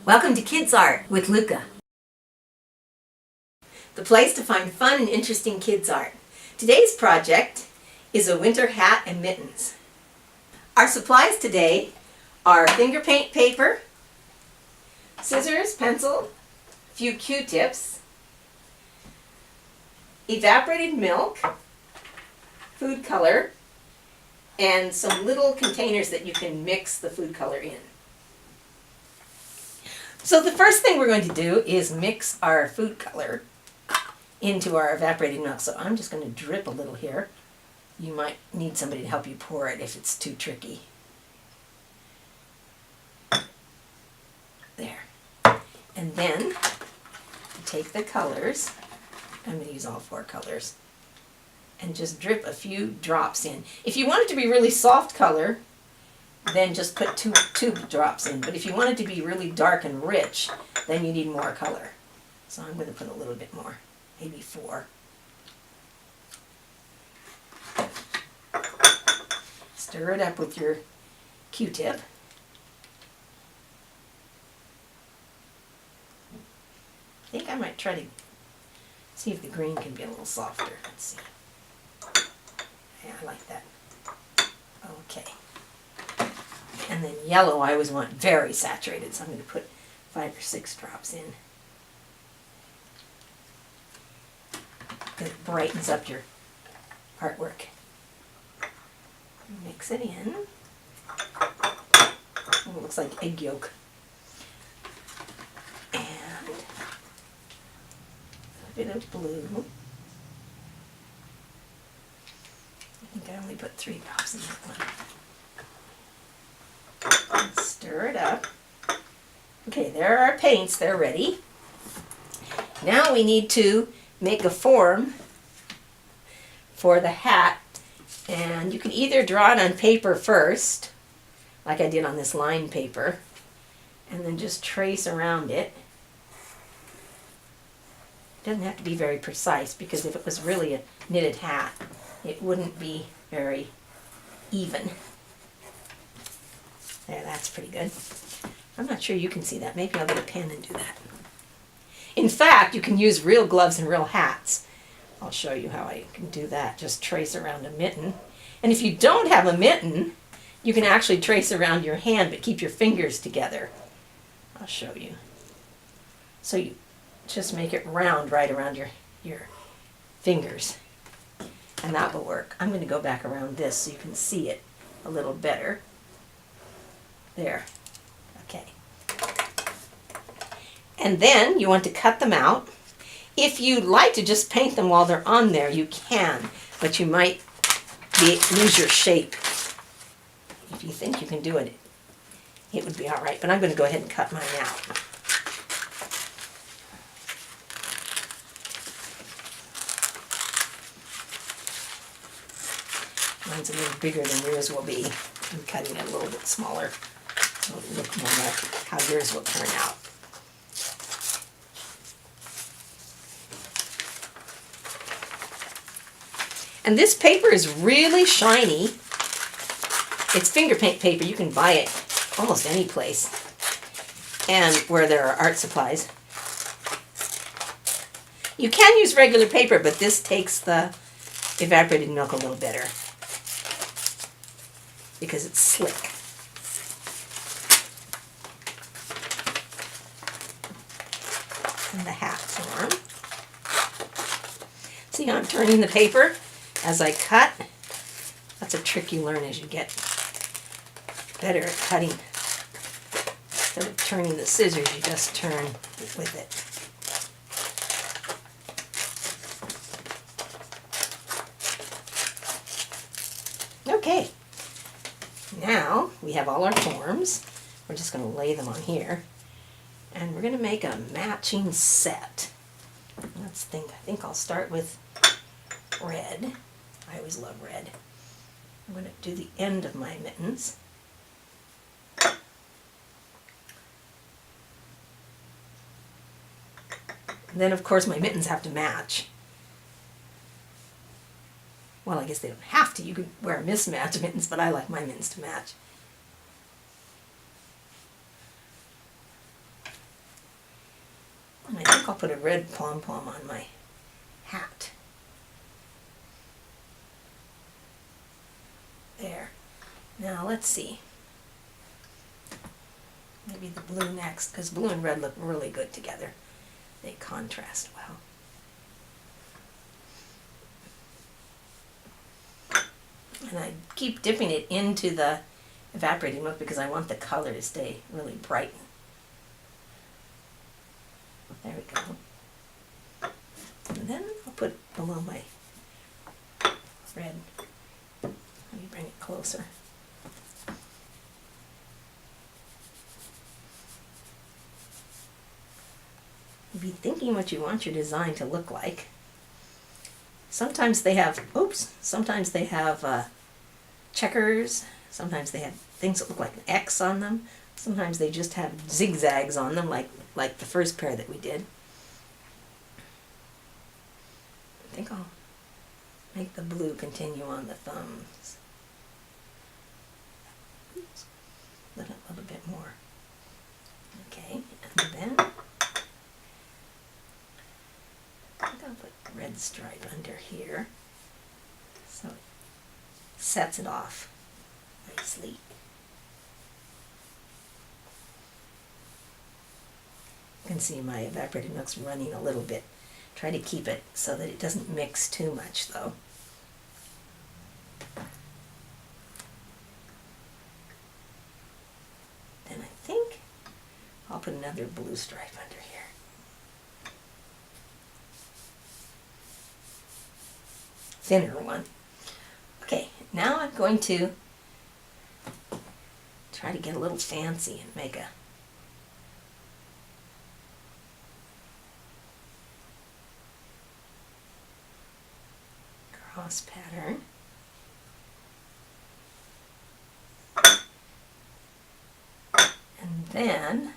Welcome to Kids Art with Lucca, the place to find fun and interesting kids art. Today's project is a winter hat and mittens. Our supplies today are finger paint paper, scissors, pencil, a few Q-tips, evaporated milk, food color, and some little containers that you can mix the food color in. So the first thing we're going to do is mix our food color into our evaporated milk. So I'm just going to drip a little here. You might need somebody to help you pour it if it's too tricky. There. And then take the colors. I'm going to use all 4 colors. And just drip a few drops in. If you want it to be really soft color, then just put two drops in. But if you want it to be really dark and rich, then you need more color. So I'm going to put a little bit more, maybe 4. Stir it up with your Q-tip. I think I might try to see if the green can be a little softer. Let's see. Yeah, I like that. Okay. And then yellow I always want very saturated, so I'm going to put 5 or 6 drops in. It brightens up your artwork. Mix it in. Oh, it looks like egg yolk. And a bit of blue. I think I only put 3 drops in that one. And stir it up. Okay, there are our paints, they're ready. Now we need to make a form for the hat. And you can either draw it on paper first, like I did on this lined paper, and then just trace around it. It doesn't have to be very precise, because if it was really a knitted hat, it wouldn't be very even. There, that's pretty good. I'm not sure you can see that. Maybe I'll get a pen and do that. In fact, you can use real gloves and real hats. I'll show you how I can do that. Just trace around a mitten. And if you don't have a mitten, you can actually trace around your hand, but keep your fingers together. I'll show you. So you just make it round right around your fingers. And that will work. I'm going to go back around this so you can see it a little better. There. Okay. And then you want to cut them out. If you'd like to just paint them while they're on there, you can, but you might lose your shape. If you think you can do it, it would be all right. But I'm going to go ahead and cut mine out. Mine's a little bigger than yours will be. I'm cutting it a little bit smaller, so it'll look more like how yours will turn out. And this paper is really shiny. It's finger paint paper. You can buy it almost any place, and where there are art supplies. You can use regular paper, but this takes the evaporated milk a little better, because it's slick. And the hat form. See how I'm turning the paper as I cut? That's a trick you learn as you get better at cutting. Instead of turning the scissors, you just turn with it. Okay. Now we have all our forms. We're just going to lay them on here. And we're going to make a matching set. Let's think. I think I'll start with red. I always love red. I'm going to do the end of my mittens. And then, of course, my mittens have to match. Well, I guess they don't have to. You could wear mismatched mittens, but I like my mittens to match. think I'll put a red pom-pom on my hat. There. Now let's see. Maybe the blue next, because blue and red look really good together. They contrast well. And I keep dipping it into the evaporating milk because I want the color to stay really bright. There we go. And then I'll put below my red. Let me bring it closer. Be thinking what you want your design to look like. Sometimes they have, sometimes they have checkers. Sometimes they have things that look like an X on them. Sometimes they just have zigzags on them, like the first pair that we did. I think I'll make the blue continue on the thumbs. Oops. Let it a little bit more. Okay, and then I think I'll put a red stripe under here so it sets it off nicely. You can see my evaporated milk's running a little bit. Try to keep it so that it doesn't mix too much though. Then I think I'll put another blue stripe under here. Thinner one. Okay, now I'm going to try to get a little fancy and make a cross pattern. And then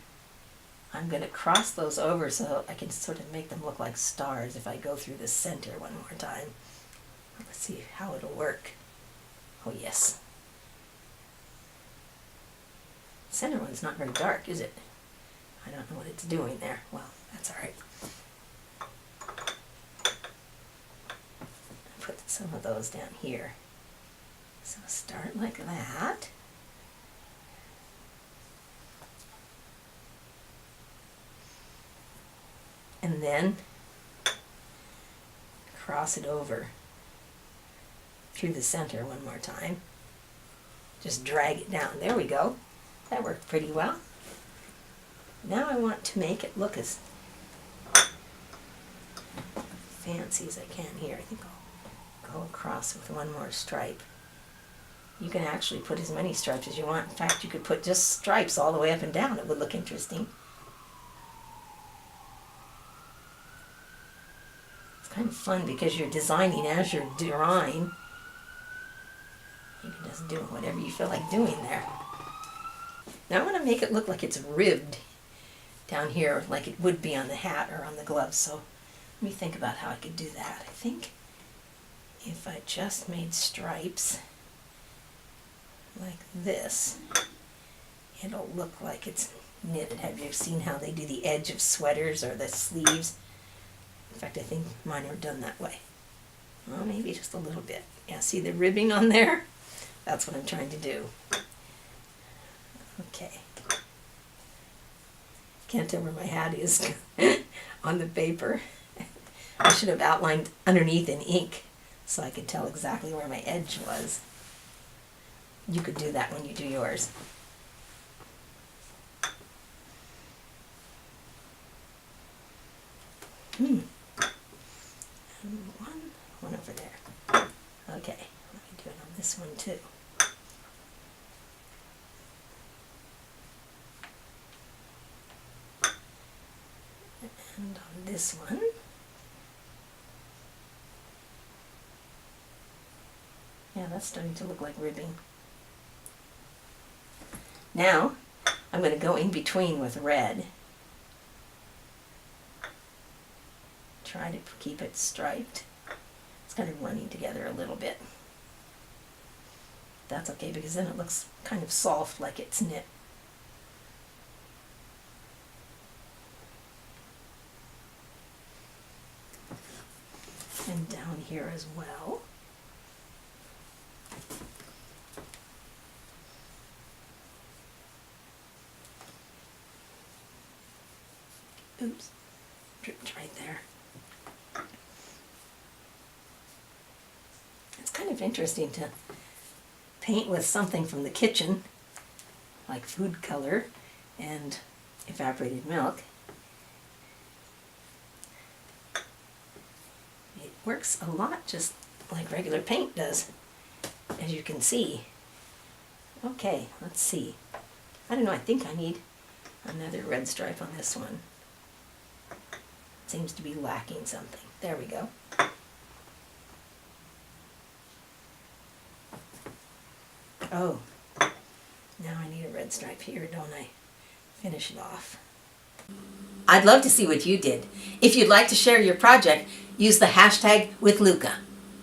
I'm going to cross those over so I can sort of make them look like stars if I go through the center one more time. Let's see how it'll work. Oh yes. The center one's not very dark, is it? I don't know what it's doing there. Well, that's all right. Put some of those down here. So start like that. And then cross it over through the center one more time. Just drag it down. There we go. That worked pretty well. Now I want to make it look as fancy as I can here. I think I'll go across with one more stripe. You can actually put as many stripes as you want. In fact, you could put just stripes all the way up and down. It would look interesting. It's kind of fun because you're designing as you're drawing. You can just do whatever you feel like doing there. Now I want to make it look like it's ribbed down here like it would be on the hat or on the gloves. So let me think about how I could do that. I think if I just made stripes like this, it'll look like it's knitted. Have you seen how they do the edge of sweaters or the sleeves? In fact, I think mine are done that way. Well, maybe just a little bit. Yeah, see the ribbing on there? That's what I'm trying to do. Okay. Can't tell where my hat is on the paper. I should have outlined underneath in ink so I could tell exactly where my edge was. You could do that when you do yours. And one over there. Okay, let me do it on this one too. And on this one, yeah, that's starting to look like ribbing. Now, I'm going to go in between with red. Try to keep it striped. It's kind of running together a little bit. That's okay because then it looks kind of soft like it's knit. here as well. Oops, dripped right there. It's kind of interesting to paint with something from the kitchen, like food color and evaporated milk. It works a lot just like regular paint does, as you can see. Okay, let's see. I don't know, I think I need another red stripe on this one. Seems to be lacking something. There we go. Oh, now I need a red stripe here, don't I? Finish it off. I'd love to see what you did. If you'd like to share your project, use the hashtag #WithLucca.